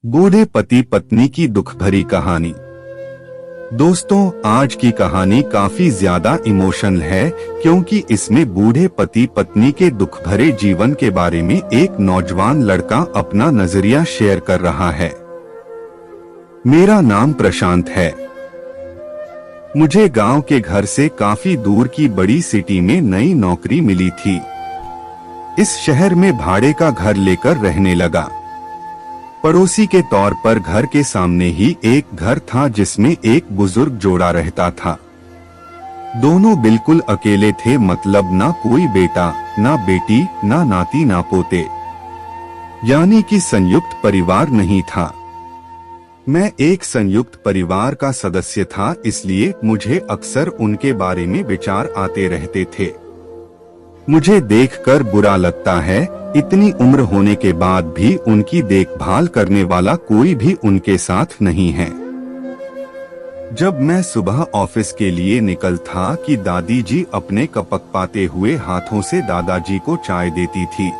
बूढ़े पति पत्नी की दुख भरी कहानी। दोस्तों, आज की कहानी काफी ज्यादा इमोशनल है क्योंकि इसमें बूढ़े पति पत्नी के दुख भरे जीवन के बारे में एक नौजवान लड़का अपना नजरिया शेयर कर रहा है। मेरा नाम प्रशांत है। मुझे गांव के घर से काफी दूर की बड़ी सिटी में नई नौकरी मिली थी। इस शहर में भाड़े का घर लेकर रहने लगा। पड़ोसी के तौर पर घर के सामने ही एक घर था जिसमें एक बुजुर्ग जोड़ा रहता था। दोनों बिल्कुल अकेले थे, मतलब ना कोई बेटा, ना बेटी, ना नाती, ना पोते, यानी कि संयुक्त परिवार नहीं था। मैं एक संयुक्त परिवार का सदस्य था, इसलिए मुझे अक्सर उनके बारे में विचार आते रहते थे। मुझे देखकर बुरा लगता है, इतनी उम्र होने के बाद भी उनकी देखभाल करने वाला कोई भी उनके साथ नहीं है। जब मैं सुबह ऑफिस के लिए निकल था कि दादी जी अपने कपकपाते हुए हाथों से दादाजी को चाय देती थी।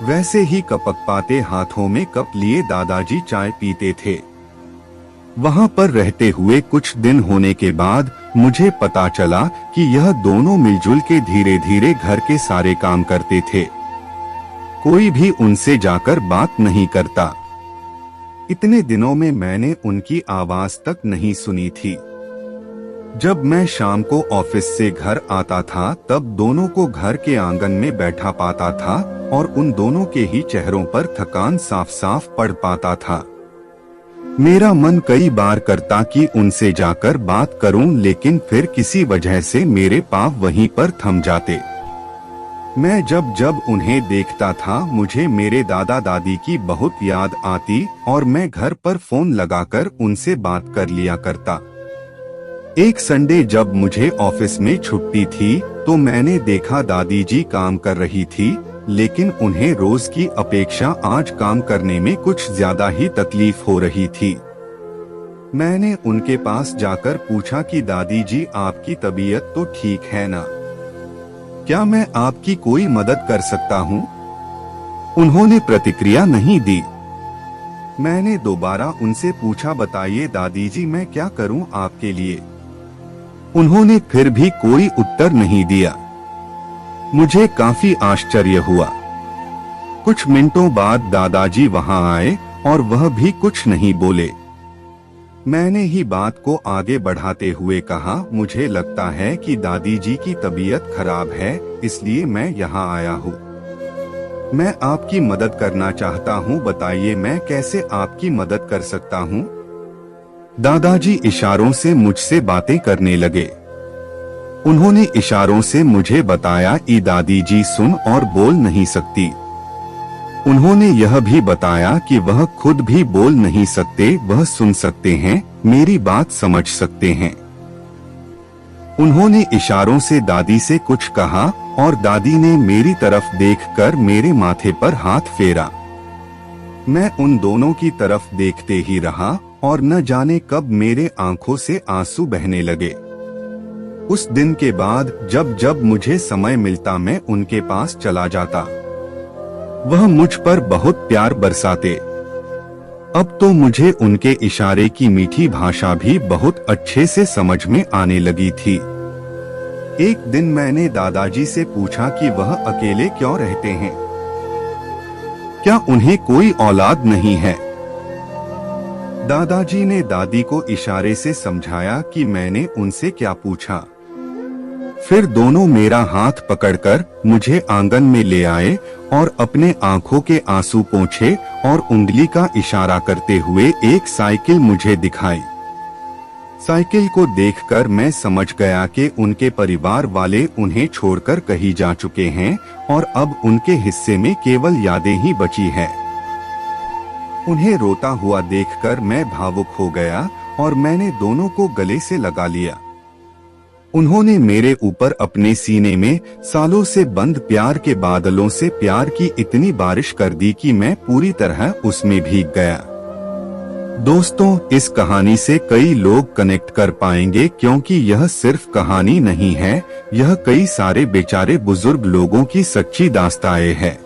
वैसे ही कपकपाते हाथों में कप लिए दादाजी चाय पीते थे। वहां पर रहते हुए कुछ दिन होने के बाद मुझे पता चला कि यह दोनों मिलजुल के धीरे धीरे घर के सारे काम करते थे। कोई भी उनसे जाकर बात नहीं करता। इतने दिनों में मैंने उनकी आवाज तक नहीं सुनी थी। जब मैं शाम को ऑफिस से घर आता था तब दोनों को घर के आंगन में बैठा पाता था और उन दोनों के ही चेहरों पर थकान साफ साफ पड़ पाता था। मेरा मन कई बार करता कि उनसे जाकर बात करूं, लेकिन फिर किसी वजह से मेरे पांव वहीं पर थम जाते। मैं जब जब उन्हें देखता था मुझे मेरे दादा दादी की बहुत याद आती और मैं घर पर फोन लगाकर उनसे बात कर लिया करता। एक संडे जब मुझे ऑफिस में छुट्टी थी तो मैंने देखा दादी जी काम कर रही थी, लेकिन उन्हें रोज की अपेक्षा आज काम करने में कुछ ज्यादा ही तकलीफ हो रही थी। मैंने उनके पास जाकर पूछा कि दादी जी, आपकी तबीयत तो ठीक है ना? क्या मैं आपकी कोई मदद कर सकता हूँ? उन्होंने प्रतिक्रिया नहीं दी। मैंने दोबारा उनसे पूछा, बताइए दादी जी, मैं क्या करूँ आपके लिए? उन्होंने फिर भी कोई उत्तर नहीं दिया। मुझे काफी आश्चर्य हुआ। कुछ मिनटों बाद दादाजी वहां आए और वह भी कुछ नहीं बोले। मैंने ही बात को आगे बढ़ाते हुए कहा, मुझे लगता है कि दादी जी की तबीयत खराब है, इसलिए मैं यहाँ आया हूँ। मैं आपकी मदद करना चाहता हूँ, बताइए मैं कैसे आपकी मदद कर सकता हूँ? दादाजी इशारों से मुझसे बातें करने लगे। उन्होंने इशारों से मुझे बताया कि दादी जी सुन और बोल नहीं सकती। उन्होंने यह भी बताया कि वह खुद भी बोल नहीं सकते, वह सुन सकते हैं, मेरी बात समझ सकते हैं। उन्होंने इशारों से दादी से कुछ कहा और दादी ने मेरी तरफ देखकर मेरे माथे पर हाथ फेरा। मैं उन दोनों की तरफ देखते ही रहा और न जाने कब मेरे आंखों से आंसू बहने लगे। उस दिन के बाद जब जब मुझे समय मिलता मैं उनके पास चला जाता। वह मुझ पर बहुत प्यार बरसाते। अब तो मुझे उनके इशारे की मीठी भाषा भी बहुत अच्छे से समझ में आने लगी थी। एक दिन मैंने दादाजी से पूछा कि वह अकेले क्यों रहते हैं? क्या उन्हें कोई औलाद नहीं है? दादाजी ने दादी को इशारे से समझाया कि मैंने उनसे क्या पूछा। फिर दोनों मेरा हाथ पकड़कर मुझे आंगन में ले आए और अपने आंखों के आंसू पोंछे और उंगली का इशारा करते हुए एक साइकिल मुझे दिखाई। साइकिल को देखकर मैं समझ गया कि उनके परिवार वाले उन्हें छोड़कर कहीं जा चुके हैं और अब उनके हिस्से में केवल यादें ही बची हैं। उन्हें रोता हुआ देखकर मैं भावुक हो गया और मैंने दोनों को गले से लगा लिया। उन्होंने मेरे ऊपर अपने सीने में सालों से बंद प्यार के बादलों से प्यार की इतनी बारिश कर दी कि मैं पूरी तरह उसमें भीग गया। दोस्तों, इस कहानी से कई लोग कनेक्ट कर पाएंगे क्योंकि यह सिर्फ कहानी नहीं है, यह कई सारे बेचारे बुजुर्ग लोगों की सच्ची दास्तानें है।